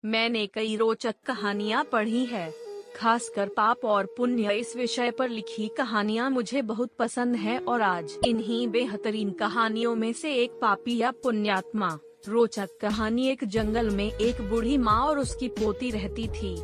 मैंने कई रोचक कहानियाँ पढ़ी है, खासकर पाप और पुण्य इस विषय पर लिखी कहानियाँ मुझे बहुत पसंद है और आज इन्हीं बेहतरीन कहानियों में से एक पापी या पुण्यात्मा। रोचक कहानी। एक जंगल में एक बूढ़ी माँ और उसकी पोती रहती थी।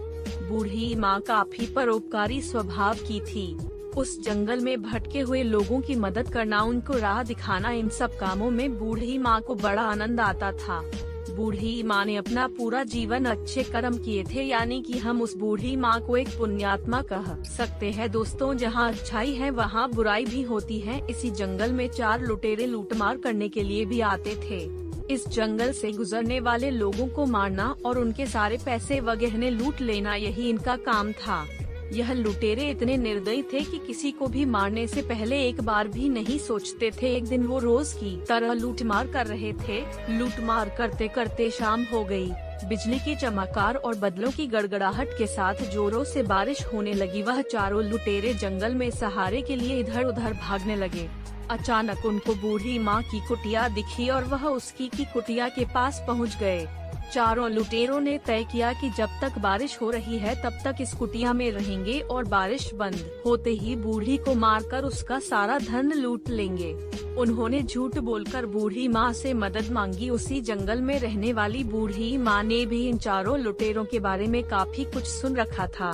बूढ़ी माँ काफी परोपकारी स्वभाव की थी। उस जंगल में भटके हुए लोगों की मदद करना, उनको राह दिखाना, इन सब कामों में बूढ़ी माँ को बड़ा आनंद आता था। बूढ़ी माँ ने अपना पूरा जीवन अच्छे कर्म किए थे, यानी कि हम उस बूढ़ी माँ को एक पुण्यात्मा कह सकते हैं। दोस्तों, जहाँ अच्छाई है वहाँ बुराई भी होती है। इसी जंगल में 4 लुटेरे लूटमार करने के लिए भी आते थे। इस जंगल से गुजरने वाले लोगों को मारना और उनके सारे पैसे व गहने लूट लेना, यही इनका काम था। यह लुटेरे इतने निर्दयी थे कि किसी को भी मारने से पहले एक बार भी नहीं सोचते थे। एक दिन वो रोज की तरह लूटमार कर रहे थे। लूटमार करते करते शाम हो गई। बिजली की चमकार और बादलों की गड़गड़ाहट के साथ जोरों से बारिश होने लगी। वह चारों लुटेरे जंगल में सहारे के लिए इधर उधर भागने लगे। अचानक उनको बूढ़ी माँ की कुटिया दिखी और वह उसकी की कुटिया के पास पहुँच गए। चारों लुटेरों ने तय किया कि जब तक बारिश हो रही है तब तक इस कुटिया में रहेंगे और बारिश बंद होते ही बूढ़ी को मारकर उसका सारा धन लूट लेंगे। उन्होंने झूठ बोलकर बूढ़ी माँ से मदद मांगी। उसी जंगल में रहने वाली बूढ़ी माँ ने भी इन चारों लुटेरों के बारे में काफी कुछ सुन रखा था।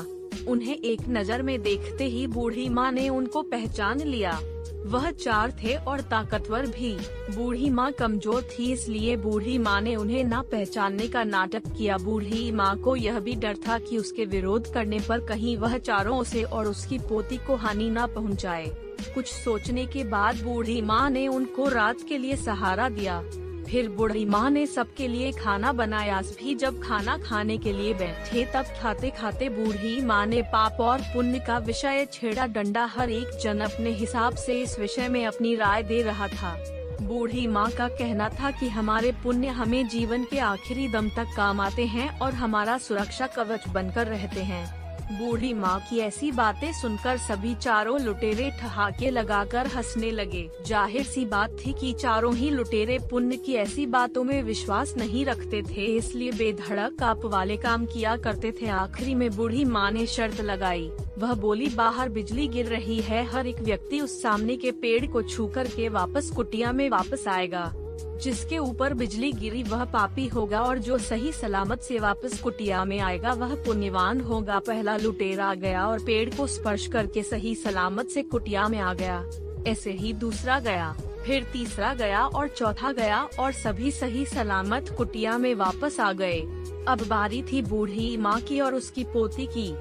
उन्हें एक नजर में देखते ही बूढ़ी माँ ने उनको पहचान लिया। वह 4 थे और ताकतवर भी। बूढ़ी माँ कमजोर थी, इसलिए बूढ़ी माँ ने उन्हें ना पहचानने का नाटक किया। बूढ़ी माँ को यह भी डर था कि उसके विरोध करने पर कहीं वह चारों उसे और उसकी पोती को हानि ना पहुँचाए। कुछ सोचने के बाद बूढ़ी माँ ने उनको रात के लिए सहारा दिया। फिर बूढ़ी माँ ने सबके लिए खाना बनाया। भी जब खाना खाने के लिए बैठे तब खाते खाते बूढ़ी माँ ने पाप और पुण्य का विषय छेड़ा। डंडा हर एक जन अपने हिसाब से इस विषय में अपनी राय दे रहा था। बूढ़ी माँ का कहना था कि हमारे पुण्य हमें जीवन के आखिरी दम तक काम आते हैं और हमारा सुरक्षा कवच बनकर रहते हैं। बूढ़ी माँ की ऐसी बातें सुनकर सभी चारों लुटेरे ठहाके लगाकर हंसने लगे। जाहिर सी बात थी कि चारों ही लुटेरे पुण्य की ऐसी बातों में विश्वास नहीं रखते थे, इसलिए बेधड़क पाप वाले काम किया करते थे। आखिरी में बूढ़ी माँ ने शर्त लगाई। वह बोली, बाहर बिजली गिर रही है, हर एक व्यक्ति उस सामने के पेड़ को छू कर के वापस कुटिया में वापस आएगा। जिसके ऊपर बिजली गिरी वह पापी होगा और जो सही सलामत से वापस कुटिया में आएगा वह पुण्यवान होगा। पहला लुटेरा गया और पेड़ को स्पर्श करके सही सलामत से कुटिया में आ गया। ऐसे ही दूसरा गया, फिर तीसरा गया और चौथा गया और सभी सही सलामत कुटिया में वापस आ गए। अब बारी थी बूढ़ी माँ की और उसकी पोती की।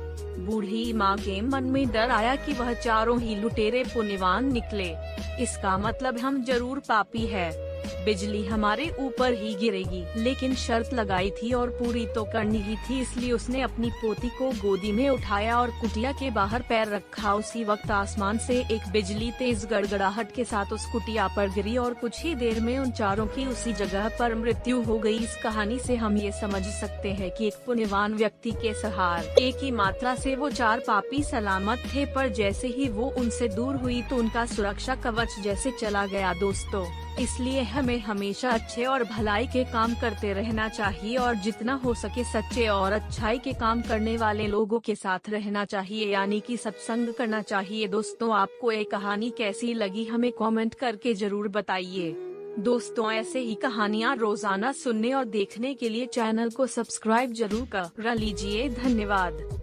बूढ़ी माँ के मन में डर आया कि वह चारों ही लुटेरे पुण्यवान निकले। इसका मतलब हम जरूर पापी है, बिजली हमारे ऊपर ही गिरेगी। लेकिन शर्त लगाई थी और पूरी तो करनी ही थी, इसलिए उसने अपनी पोती को गोदी में उठाया और कुटिया के बाहर पैर रखा। उसी वक्त आसमान से एक बिजली तेज गड़गड़ाहट के साथ उस कुटिया पर गिरी और कुछ ही देर में उन चारों की उसी जगह पर मृत्यु हो गई। इस कहानी से हम ये समझ सकते हैं कि एक पुण्यवान व्यक्ति के सहारे एक ही मात्रा से वो 4 पापी सलामत थे, पर जैसे ही वो उनसे दूर हुई तो उनका सुरक्षा कवच जैसे चला गया। दोस्तों, इसलिए हमें हमेशा अच्छे और भलाई के काम करते रहना चाहिए और जितना हो सके सच्चे और अच्छाई के काम करने वाले लोगों के साथ रहना चाहिए, यानी कि सत्संग करना चाहिए। दोस्तों, आपको ये कहानी कैसी लगी हमें कमेंट करके जरूर बताइए। दोस्तों, ऐसे ही कहानियाँ रोजाना सुनने और देखने के लिए चैनल को सब्सक्राइब जरूर कर लीजिए। धन्यवाद।